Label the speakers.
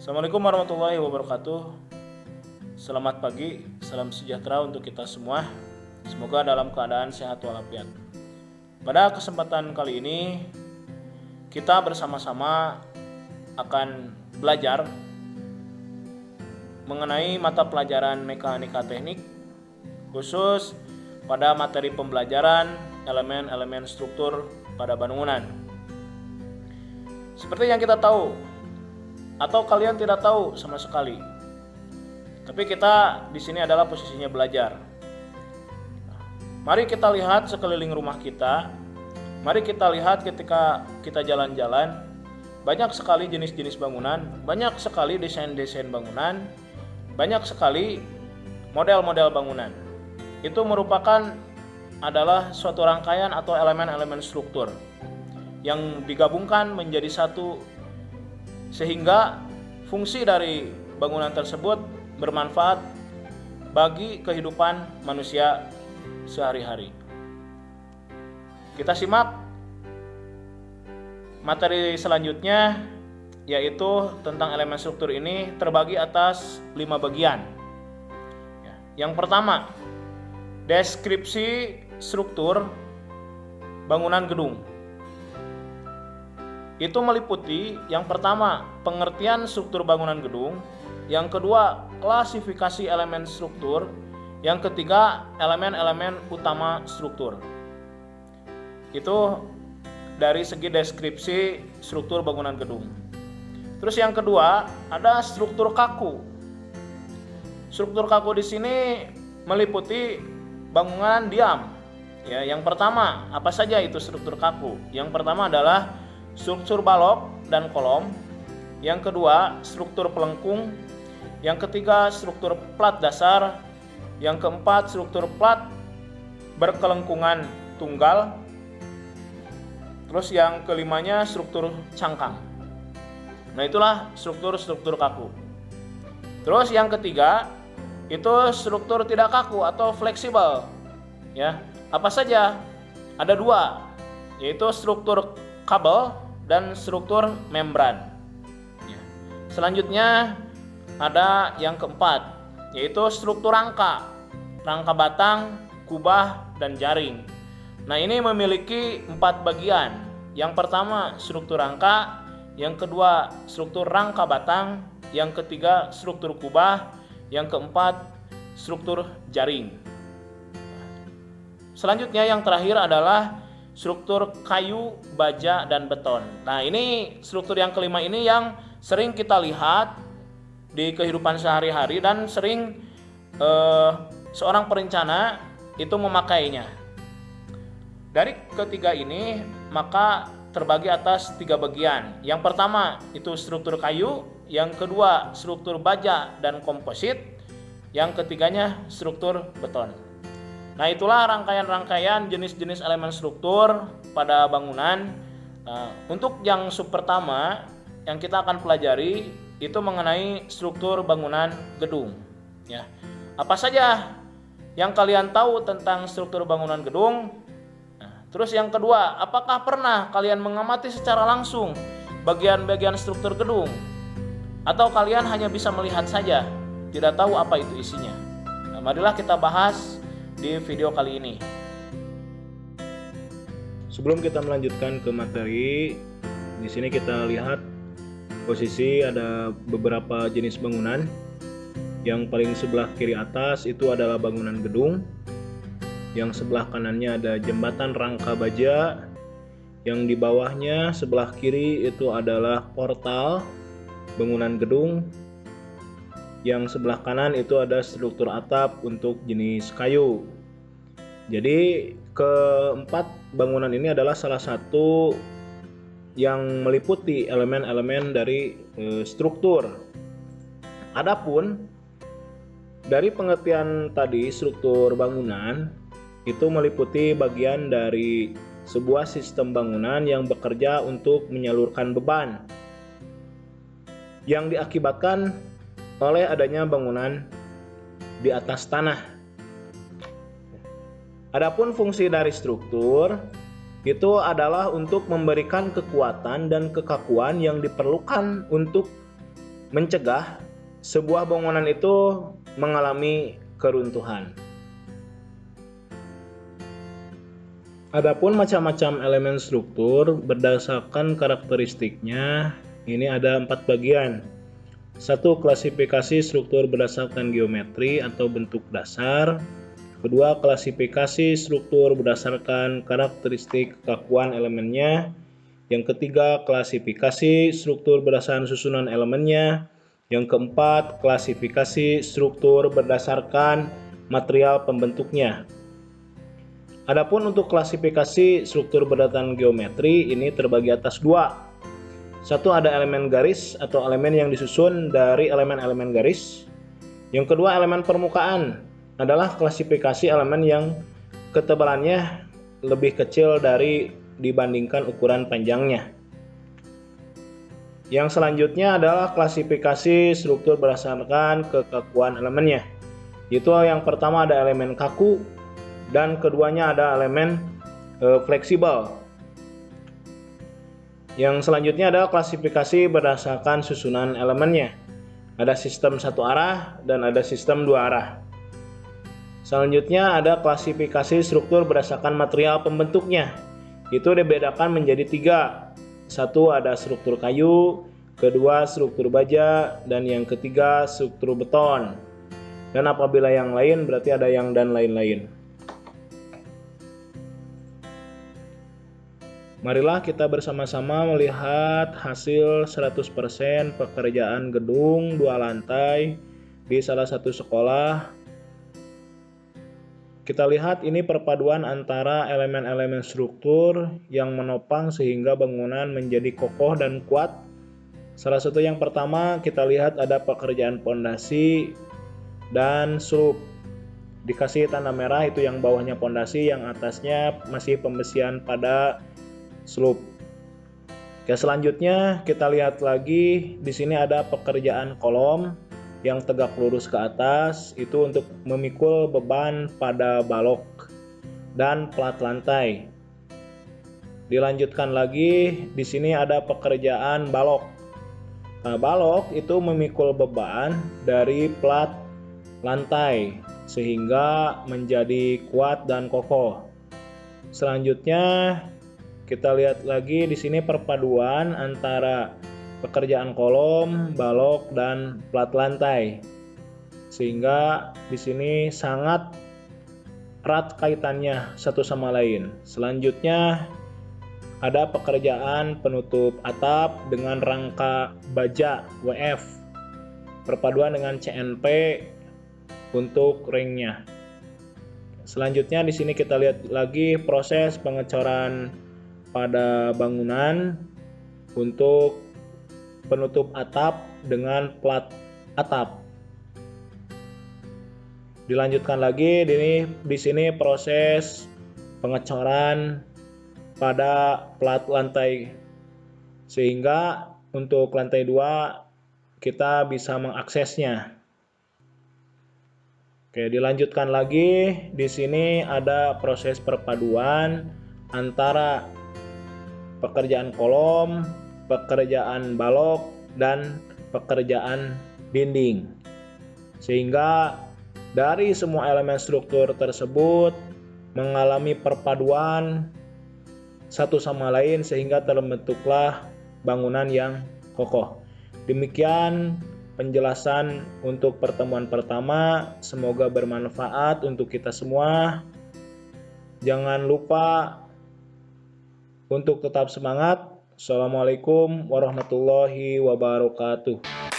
Speaker 1: Assalamualaikum warahmatullahi wabarakatuh. Selamat pagi, salam sejahtera untuk kita semua. Semoga dalam keadaan sehat walafiat. Pada kesempatan kali ini kita bersama-sama akan belajar mengenai mata pelajaran mekanika teknik, khusus pada materi pembelajaran elemen-elemen struktur pada bangunan. Seperti yang kita tahu, atau kalian tidak tahu sama sekali, tapi kita di sini adalah posisinya belajar. Mari kita lihat sekeliling rumah kita. Mari kita lihat ketika kita jalan-jalan, banyak sekali jenis-jenis bangunan, banyak sekali desain-desain bangunan, banyak sekali model-model bangunan. Itu merupakan adalah suatu rangkaian atau elemen-elemen struktur yang digabungkan menjadi satu, sehingga fungsi dari bangunan tersebut bermanfaat bagi kehidupan manusia sehari-hari. Kita simak materi selanjutnya, yaitu tentang elemen struktur ini terbagi atas 5 bagian. Yang pertama, deskripsi struktur bangunan gedung. Itu meliputi yang pertama, pengertian struktur bangunan gedung, yang kedua, klasifikasi elemen struktur, yang ketiga, elemen-elemen utama struktur. Itu dari segi deskripsi struktur bangunan gedung. Terus yang kedua, ada struktur kaku. Struktur kaku di sini meliputi bangunan diam. Ya, yang pertama, apa saja itu struktur kaku? Yang pertama adalah struktur balok dan kolom. Yang kedua, struktur pelengkung. Yang ketiga, struktur plat dasar. Yang keempat, struktur plat berkelengkungan tunggal. Terus yang kelimanya, struktur cangkang. Nah, itulah struktur kaku. Terus yang ketiga, itu struktur tidak kaku atau fleksibel. Ya, apa saja? Ada 2, yaitu struktur kabel dan struktur membran. Selanjutnya ada yang keempat, yaitu struktur rangka batang, kubah, dan jaring. Nah, ini memiliki 4 bagian. Yang pertama struktur rangka, yang kedua struktur rangka batang, yang ketiga struktur kubah, yang keempat struktur jaring. Selanjutnya yang terakhir adalah struktur kayu, baja, dan beton. Nah, ini struktur yang kelima ini yang sering kita lihat di kehidupan sehari-hari dan sering seorang perencana itu memakainya. Dari ketiga ini maka terbagi atas 3 bagian. Yang pertama itu struktur kayu, yang kedua struktur baja dan komposit, yang ketiganya struktur beton. Nah, itulah rangkaian-rangkaian jenis-jenis elemen struktur pada bangunan. Untuk yang sub pertama yang kita akan pelajari itu mengenai struktur bangunan gedung. Ya, apa saja yang kalian tahu tentang struktur bangunan gedung? Terus yang kedua, apakah pernah kalian mengamati secara langsung bagian-bagian struktur gedung? Atau kalian hanya bisa melihat saja, tidak tahu apa itu isinya? Nah, marilah kita bahas di video kali ini. Sebelum kita melanjutkan ke materi, di sini kita lihat posisi ada beberapa jenis bangunan. Yang paling sebelah kiri atas itu adalah bangunan gedung. Yang sebelah kanannya ada jembatan rangka baja. Yang di bawahnya sebelah kiri itu adalah portal bangunan gedung. Yang sebelah kanan itu ada struktur atap untuk jenis kayu. Jadi keempat bangunan ini adalah salah satu yang meliputi elemen-elemen dari struktur. Adapun dari pengertian tadi, struktur bangunan itu meliputi bagian dari sebuah sistem bangunan yang bekerja untuk menyalurkan beban yang diakibatkan oleh adanya bangunan di atas tanah. Adapun fungsi dari struktur itu adalah untuk memberikan kekuatan dan kekakuan yang diperlukan untuk mencegah sebuah bangunan itu mengalami keruntuhan. Adapun macam-macam elemen struktur berdasarkan karakteristiknya, ini ada 4 bagian. 1. Klasifikasi struktur berdasarkan geometri atau bentuk dasar. 2. Klasifikasi struktur berdasarkan karakteristik kekakuan elemennya. Yang ketiga, klasifikasi struktur berdasarkan susunan elemennya. Yang keempat, klasifikasi struktur berdasarkan material pembentuknya. Adapun untuk klasifikasi struktur berdasarkan geometri ini terbagi atas 2. 1. Ada elemen garis atau elemen yang disusun dari elemen-elemen garis. Yang kedua, elemen permukaan adalah klasifikasi elemen yang ketebalannya lebih kecil dibandingkan ukuran panjangnya. Yang selanjutnya adalah klasifikasi struktur berdasarkan kekakuan elemennya. Yaitu yang pertama ada elemen kaku dan keduanya ada elemen fleksibel. Yang selanjutnya adalah klasifikasi berdasarkan susunan elemennya. Ada sistem satu arah dan ada sistem dua arah. Selanjutnya ada klasifikasi struktur berdasarkan material pembentuknya. Itu dibedakan menjadi 3. 1 ada struktur kayu, kedua struktur baja, dan yang ketiga struktur beton. Dan apabila yang lain berarti ada yang dan lain-lain. Marilah kita bersama-sama melihat hasil 100% pekerjaan gedung 2 lantai di salah satu sekolah. Kita lihat ini perpaduan antara elemen-elemen struktur yang menopang sehingga bangunan menjadi kokoh dan kuat. Salah satu yang pertama kita lihat ada pekerjaan pondasi dan slup. Dikasih tanda merah itu yang bawahnya pondasi, yang atasnya masih pembesian pada slup. Oke, selanjutnya kita lihat lagi di sini ada pekerjaan kolom yang tegak lurus ke atas, itu untuk memikul beban pada balok dan plat lantai. Dilanjutkan lagi di sini ada pekerjaan balok. Nah, balok itu memikul beban dari plat lantai sehingga menjadi kuat dan kokoh. Selanjutnya kita lihat lagi di sini perpaduan antara pekerjaan kolom, balok, dan plat lantai. Sehingga di sini sangat erat kaitannya satu sama lain. Selanjutnya ada pekerjaan penutup atap dengan rangka baja WF. Perpaduan dengan CNP untuk ringnya. Selanjutnya di sini kita lihat lagi proses pengecoran pada bangunan untuk penutup atap dengan plat atap. Dilanjutkan lagi di sini proses pengecoran pada plat lantai sehingga untuk lantai 2 kita bisa mengaksesnya. Oke, dilanjutkan lagi di sini ada proses perpaduan antara pekerjaan kolom, pekerjaan balok, dan pekerjaan dinding. Sehingga dari semua elemen struktur tersebut mengalami perpaduan satu sama lain sehingga terbentuklah bangunan yang kokoh. Demikian penjelasan untuk pertemuan pertama. Semoga bermanfaat untuk kita semua. Jangan lupa untuk tetap semangat. Assalamualaikum warahmatullahi wabarakatuh.